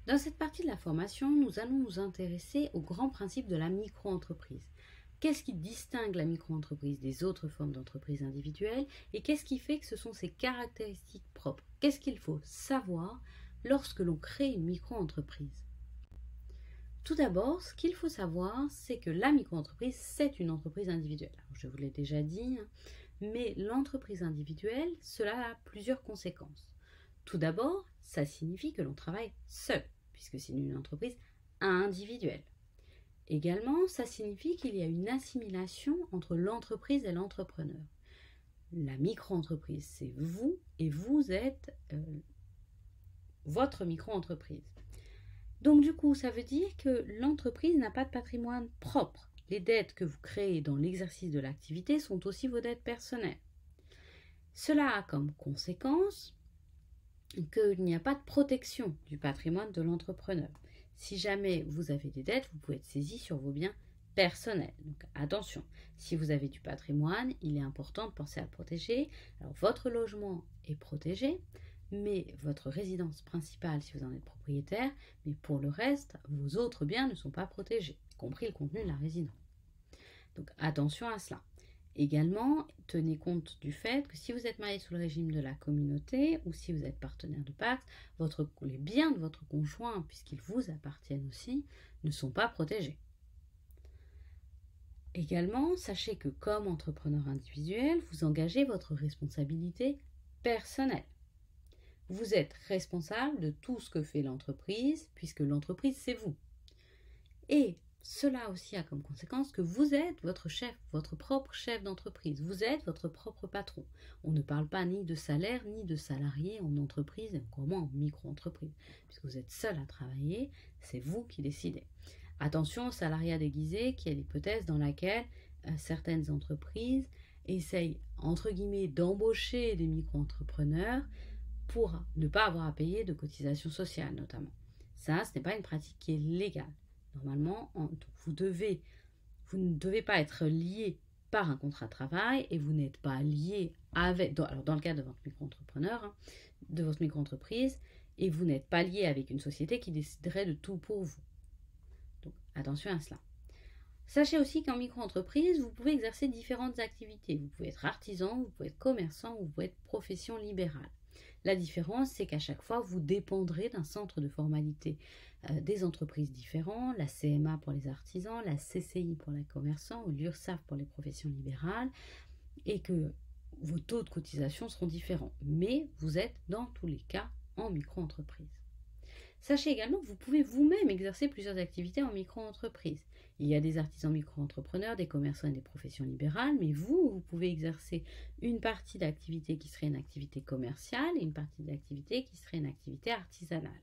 Dans cette partie de la formation, nous allons nous intéresser au grand principe de la micro-entreprise. Qu'est-ce qui distingue la micro-entreprise des autres formes d'entreprise individuelle et qu'est-ce qui fait que ce sont ses caractéristiques propres? Qu'est-ce qu'il faut savoir lorsque l'on crée une micro-entreprise? Tout d'abord, ce qu'il faut savoir, c'est que la micro-entreprise, c'est une entreprise individuelle. Alors, je vous l'ai déjà dit, mais l'entreprise individuelle, cela a plusieurs conséquences. Tout d'abord, ça signifie que l'on travaille seul, puisque c'est une entreprise individuelle. Également, ça signifie qu'il y a une assimilation entre l'entreprise et l'entrepreneur. La micro-entreprise, c'est vous et vous êtes votre micro-entreprise. Donc du coup, ça veut dire que l'entreprise n'a pas de patrimoine propre. Les dettes que vous créez dans l'exercice de l'activité sont aussi vos dettes personnelles. Cela a comme conséquence qu'il n'y a pas de protection du patrimoine de l'entrepreneur. Si jamais vous avez des dettes, vous pouvez être saisi sur vos biens personnels. Donc attention, si vous avez du patrimoine, il est important de penser à le protéger. Alors votre logement est protégé, mais votre résidence principale si vous en êtes propriétaire, mais pour le reste, vos autres biens ne sont pas protégés, y compris le contenu de la résidence. Donc attention à cela. Également, tenez compte du fait que si vous êtes marié sous le régime de la communauté ou si vous êtes partenaire de Pacs, les biens de votre conjoint, puisqu'ils vous appartiennent aussi, ne sont pas protégés. Également, sachez que comme entrepreneur individuel, vous engagez votre responsabilité personnelle. Vous êtes responsable de tout ce que fait l'entreprise, puisque l'entreprise, c'est vous. Et cela aussi a comme conséquence que vous êtes votre chef, votre propre chef d'entreprise. Vous êtes votre propre patron. On ne parle pas ni de salaire, ni de salarié en entreprise, et encore moins en micro-entreprise. Puisque vous êtes seul à travailler, c'est vous qui décidez. Attention au salariat déguisé, qui est l'hypothèse dans laquelle certaines entreprises essayent, entre guillemets, d'embaucher des micro-entrepreneurs pour ne pas avoir à payer de cotisations sociales, notamment. Ça, ce n'est pas une pratique qui est légale. Normalement, vous ne devez pas être lié par un contrat de travail et vous n'êtes pas lié avec, dans le cas de votre micro-entrepreneur, de votre micro-entreprise, et vous n'êtes pas lié avec une société qui déciderait de tout pour vous. Donc, attention à cela. Sachez aussi qu'en micro-entreprise, vous pouvez exercer différentes activités. Vous pouvez être artisan, vous pouvez être commerçant, vous pouvez être profession libérale. La différence, c'est qu'à chaque fois, vous dépendrez d'un centre de formalité des entreprises différents, la CMA pour les artisans, la CCI pour les commerçants ou l'URSSAF pour les professions libérales, et que vos taux de cotisation seront différents. Mais vous êtes dans tous les cas en micro-entreprise. Sachez également que vous pouvez vous-même exercer plusieurs activités en micro-entreprise. Il y a des artisans micro-entrepreneurs, des commerçants et des professions libérales, mais vous pouvez exercer une partie d'activité qui serait une activité commerciale et une partie d'activité qui serait une activité artisanale.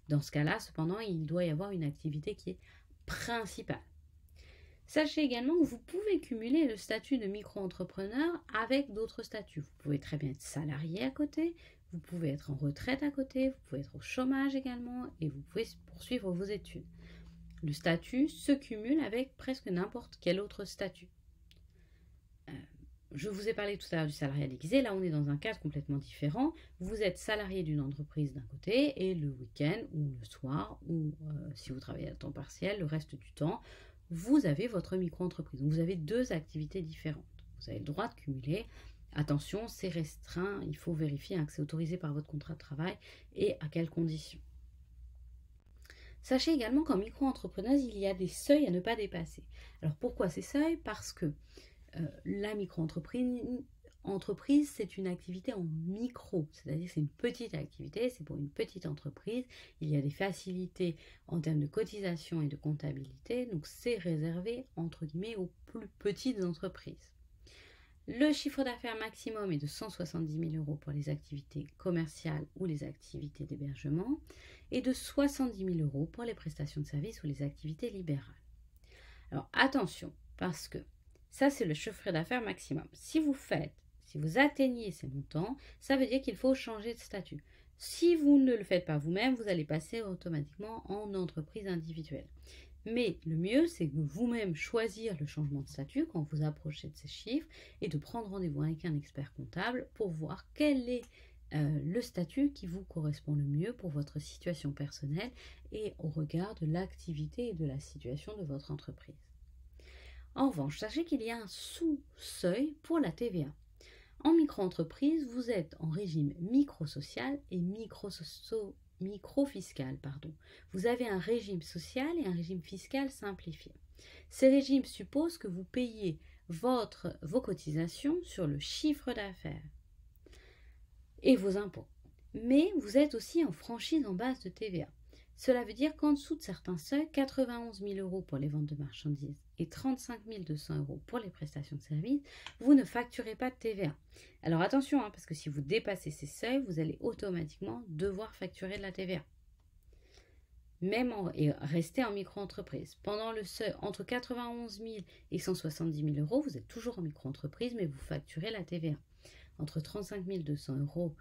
Dans ce cas-là, cependant, il doit y avoir une activité qui est principale. Sachez également que vous pouvez cumuler le statut de micro-entrepreneur avec d'autres statuts. Vous pouvez très bien être salarié à côté, vous pouvez être en retraite à côté, vous pouvez être au chômage également et vous pouvez poursuivre vos études. Le statut se cumule avec presque n'importe quel autre statut. Je vous ai parlé tout à l'heure du salariat déguisé, là on est dans un cadre complètement différent. Vous êtes salarié d'une entreprise d'un côté et le week-end ou le soir ou si vous travaillez à temps partiel, le reste du temps, vous avez votre micro-entreprise. Donc vous avez deux activités différentes. Vous avez le droit de cumuler. Attention, c'est restreint, il faut vérifier que c'est autorisé par votre contrat de travail et à quelles conditions. Sachez également qu'en micro-entrepreneuse, il y a des seuils à ne pas dépasser. Alors pourquoi ces seuils? Parce que la micro-entreprise, c'est une activité en micro, c'est-à-dire c'est une petite activité, c'est pour une petite entreprise. Il y a des facilités en termes de cotisation et de comptabilité, donc c'est réservé entre guillemets aux plus petites entreprises. Le chiffre d'affaires maximum est de 170 000 € pour les activités commerciales ou les activités d'hébergement et de 70 000 € pour les prestations de services ou les activités libérales. Alors attention, parce que ça c'est le chiffre d'affaires maximum. Si vous atteignez ces montants, ça veut dire qu'il faut changer de statut. Si vous ne le faites pas vous-même, vous allez passer automatiquement en entreprise individuelle. Mais le mieux, c'est de vous-même choisir le changement de statut quand vous approchez de ces chiffres et de prendre rendez-vous avec un expert comptable pour voir quelle est le statut qui vous correspond le mieux pour votre situation personnelle et au regard de l'activité et de la situation de votre entreprise. En revanche, sachez qu'il y a un sous-seuil pour la TVA. En micro-entreprise, vous êtes en régime micro-social et micro-fiscal. Vous avez un régime social et un régime fiscal simplifié. Ces régimes supposent que vous payez vos cotisations sur le chiffre d'affaires et vos impôts. Mais vous êtes aussi en franchise en base de TVA. Cela veut dire qu'en dessous de certains seuils, 91 000 € pour les ventes de marchandises et 35 200 € pour les prestations de services, vous ne facturez pas de TVA. Alors attention, parce que si vous dépassez ces seuils, vous allez automatiquement devoir facturer de la TVA. Et rester en micro-entreprise. Pendant le seuil entre 91 000 et 170 000 €, vous êtes toujours en micro-entreprise, mais vous facturez la TVA. Entre 35 200 €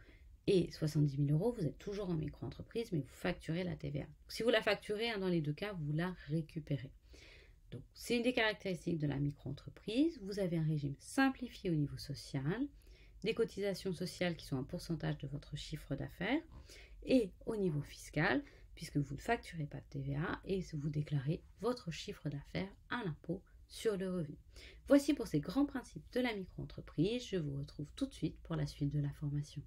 et 70 000 €, vous êtes toujours en micro-entreprise, mais vous facturez la TVA. Si vous la facturez, dans les deux cas, vous la récupérez. Donc, c'est une des caractéristiques de la micro-entreprise. Vous avez un régime simplifié au niveau social, des cotisations sociales qui sont un pourcentage de votre chiffre d'affaires, et au niveau fiscal, puisque vous ne facturez pas de TVA et vous déclarez votre chiffre d'affaires à l'impôt sur le revenu. Voici pour ces grands principes de la micro-entreprise. Je vous retrouve tout de suite pour la suite de la formation.